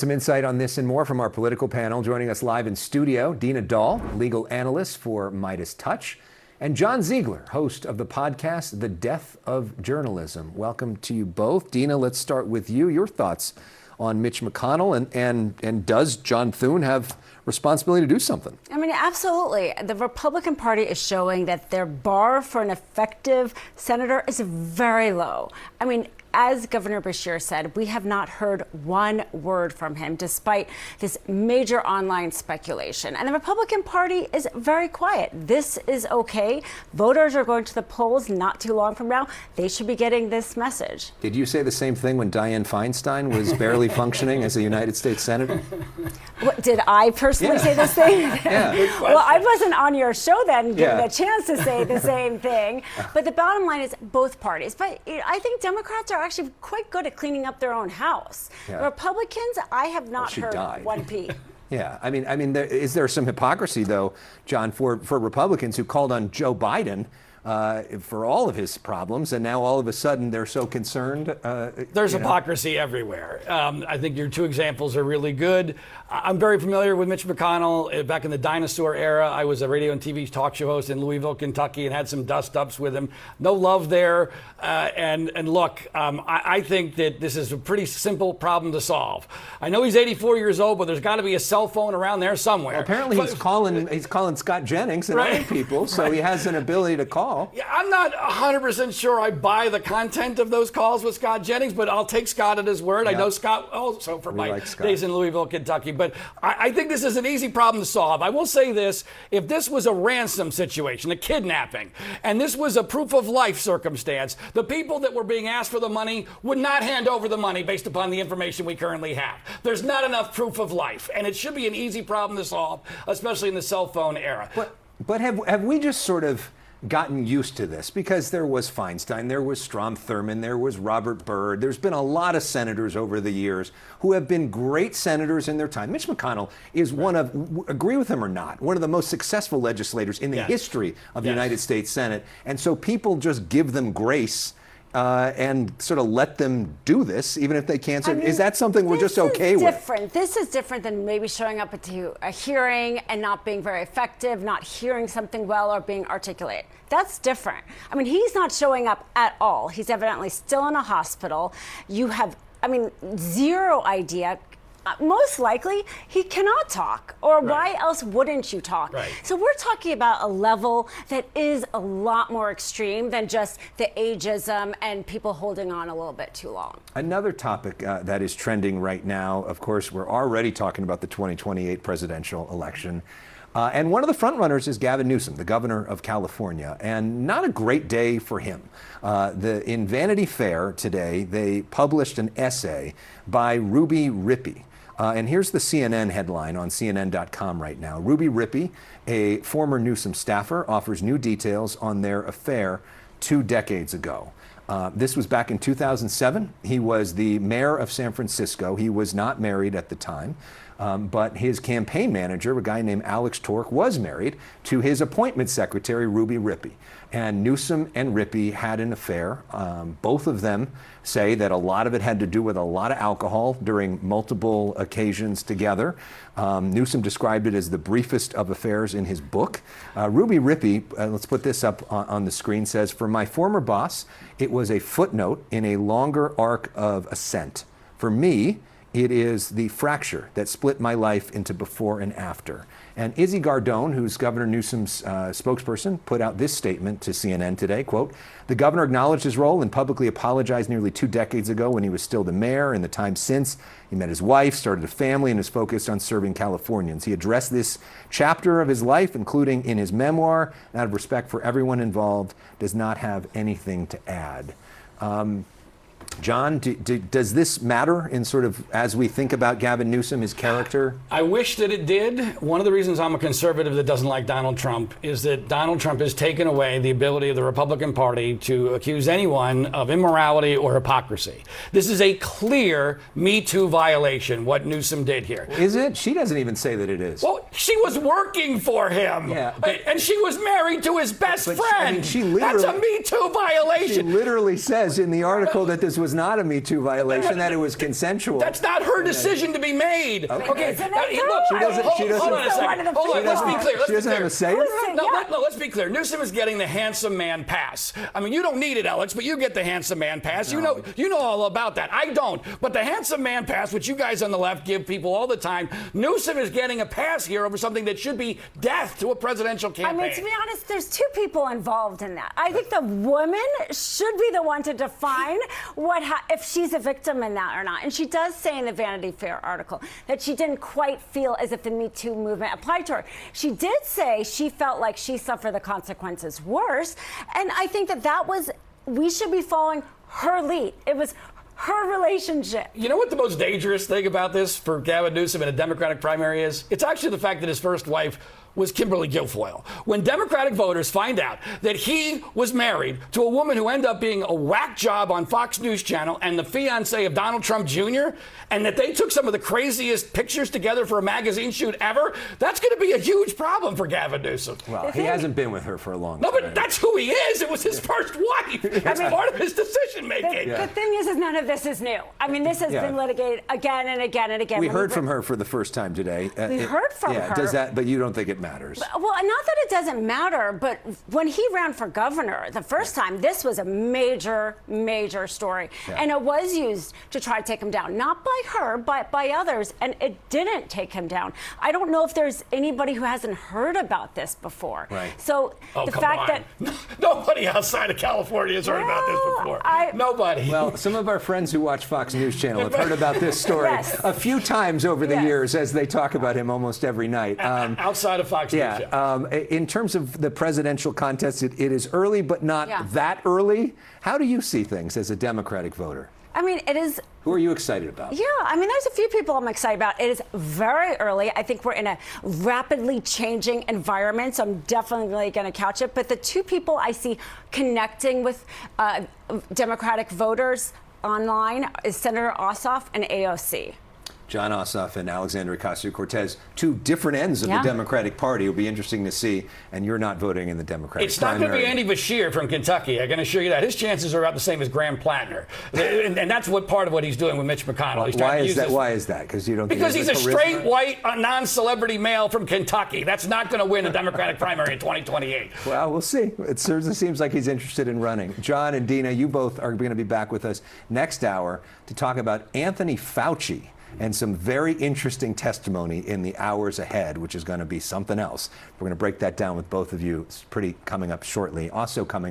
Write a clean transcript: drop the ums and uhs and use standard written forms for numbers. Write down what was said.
Some insight on this and more from our political panel. Joining us live in studio, Dina Dahl, legal analyst for Midas Touch, and John Ziegler, host of the podcast, The Death of Journalism. Welcome to you both. Dina, let's start with you. Your thoughts on Mitch McConnell, and does John Thune have responsibility to do something? I mean, absolutely. The Republican Party is showing that their bar for an effective senator is very low. I mean, as Governor Beshear said, we have not heard one word from him, despite this major online speculation. And the Republican Party is very quiet. This is okay. Voters are going to the polls not too long from now. They should be getting this message. Did you say the same thing when Dianne Feinstein was barely functioning as a United States Senator? What, did I personally say this thing? Yeah. Well, I wasn't on your show then, given a chance to say the same thing. But the bottom line is both parties. But I think Democrats are actually quite good at cleaning up their own house. Yeah. Republicans, I have not heard one peep. Yeah, I mean, is there some hypocrisy though, John, for Republicans who called on Joe Biden for all of his problems, and now all of a sudden they're so concerned? There's hypocrisy everywhere. I think your two examples are really good. I'm very familiar with Mitch McConnell. Back in the dinosaur era, I was a radio and TV talk show host in Louisville, Kentucky, and had some dust-ups with him. No love there. And look, I think that this is a pretty simple problem to solve. I know he's 84 years old, but there's got to be a cell phone around there somewhere. Well, apparently he's calling Scott Jennings and other people, so he has an ability to call. Yeah, I'm not 100% sure I buy the content of those calls with Scott Jennings, but I'll take Scott at his word. Yep. I know Scott also from my days in Louisville, Kentucky. But I think this is an easy problem to solve. I will say this: if this was a ransom situation, a kidnapping, and this was a proof of life circumstance, the people that were being asked for the money would not hand over the money based upon the information we currently have. There's not enough proof of life, and it should be an easy problem to solve, especially in the cell phone era. But have we just sort of gotten used to this? Because there was Feinstein, there was Strom Thurmond, there was Robert Byrd. There's been a lot of senators over the years who have been great senators in their time. Mitch McConnell is one of, agree with him or not, one of the most successful legislators in the history of the United States Senate. And so people just give them grace and sort of let them do this, even if they can't. So is that something we're just okay with? This is different than maybe showing up to a hearing and not being very effective, not hearing something well, or being articulate. That's different. I mean, he's not showing up at all. He's evidently still in a hospital. You have, zero idea. Most likely, he cannot talk, or why else wouldn't you talk? Right. So we're talking about a level that is a lot more extreme than just the ageism and people holding on a little bit too long. Another topic that is trending right now, of course, we're already talking about the 2028 presidential election. And one of the frontrunners is Gavin Newsom, the governor of California, and not a great day for him. In Vanity Fair today, they published an essay by Ruby Rippey. And here's the CNN headline on CNN.com right now. Ruby Rippey, a former Newsom staffer, offers new details on their affair 2 decades ago. This was back in 2007. He was the mayor of San Francisco. He was not married at the time. But his campaign manager, a guy named Alex Tork, was married to his appointment secretary, Ruby Rippey. And Newsom and Rippey had an affair. Both of them say that a lot of it had to do with a lot of alcohol during multiple occasions together. Newsom described it as the briefest of affairs in his book. Ruby Rippey, let's put this up on the screen, says, "For my former boss, it was a footnote in a longer arc of ascent. For me, it is the fracture that split my life into before and after." And Izzy Gardone, who's Governor Newsom's spokesperson, put out this statement to CNN today, quote, "The governor acknowledged his role and publicly apologized nearly 2 decades ago when he was still the mayor. In the time since, he met his wife, started a family, and is focused on serving Californians. He addressed this chapter of his life, including in his memoir, and out of respect for everyone involved, does not have anything to add." John, does this matter in sort of as we think about Gavin Newsom, his character? I wish that it did. One of the reasons I'm a conservative that doesn't like Donald Trump is that Donald Trump has taken away the ability of the Republican Party to accuse anyone of immorality or hypocrisy. This is a clear Me Too violation, what Newsom did here. Is it? She doesn't even say that it is. Well, she was working for him. Yeah, and she was married to his best friend. She literally, that's a Me Too violation. She literally says in the article that this was not a Me Too violation, that it was consensual. That's not her decision to be made. Okay. Isn't it, Look, hold on a second. Hold on, let's be clear. She doesn't have a say? No, let's be clear. Newsom is getting the handsome man pass. I mean, you don't need it, Alex, but you get the handsome man pass. No. You know all about that. I don't. But the handsome man pass, which you guys on the left give people all the time, Newsom is getting a pass here over something that should be death to a presidential campaign. I mean, to be honest, there's two people involved in that. I think the woman should be the one to define if she's a victim in that or not. And she does say in the Vanity Fair article that she didn't quite feel as if the Me Too movement applied to her. She did say she felt like she suffered the consequences worse. And I think we should be following her lead. It was her relationship. You know what the most dangerous thing about this for Gavin Newsom in a Democratic primary is? It's actually the fact that his first wife was Kimberly Guilfoyle. When Democratic voters find out that he was married to a woman who ended up being a whack job on Fox News Channel and the fiancée of Donald Trump Jr., and that they took some of the craziest pictures together for a magazine shoot ever, that's going to be a huge problem for Gavin Newsom. Well, he hasn't been with her for a long time. No, but that's who he is. It was his first wife. That's part of his decision making. The thing is none of this is new. I mean, this has been litigated again and again and again. We heard from her for the first time today. We heard from her. Does that? But you don't think it matters? Well, not that it doesn't matter, but when he ran for governor the first time, this was a major, major story. And it was used to try to take him down, not by her, but by others. And it didn't take him down. I don't know if there's anybody who hasn't heard about this before. Right. So the fact that nobody outside of California has heard about this before. Nobody. Well, some of our friends who watch Fox News Channel have heard about this story a few times over the years as they talk about him almost every night. Outside of Fox News. In terms of the presidential contest, it is early, but not that early. How do you see things as a Democratic voter? I mean, it is. Who are you excited about? Yeah, I mean, there's a few people I'm excited about. It is very early. I think we're in a rapidly changing environment, so I'm definitely going to couch it. But the two people I see connecting with Democratic voters online is Senator Ossoff and AOC. John Ossoff and Alexandria Ocasio-Cortez, two different ends of the Democratic Party. It'll be interesting to see. And you're not voting in the Democratic primary. It's not going to be Andy Beshear from Kentucky. I can assure you that. His chances are about the same as Graham Plattner. And that's what part of what he's doing with Mitch McConnell. He's why is that? Why is that? Because you don't. Because he's a straight white non-celebrity male from Kentucky. That's not going to win a Democratic primary in 2028. Well, we'll see. It certainly seems like he's interested in running. John and Dina, you both are going to be back with us next hour to talk about Anthony Fauci and some very interesting testimony in the hours ahead, which is going to be something else. We're going to break that down with both of you. It's pretty coming up shortly. Also coming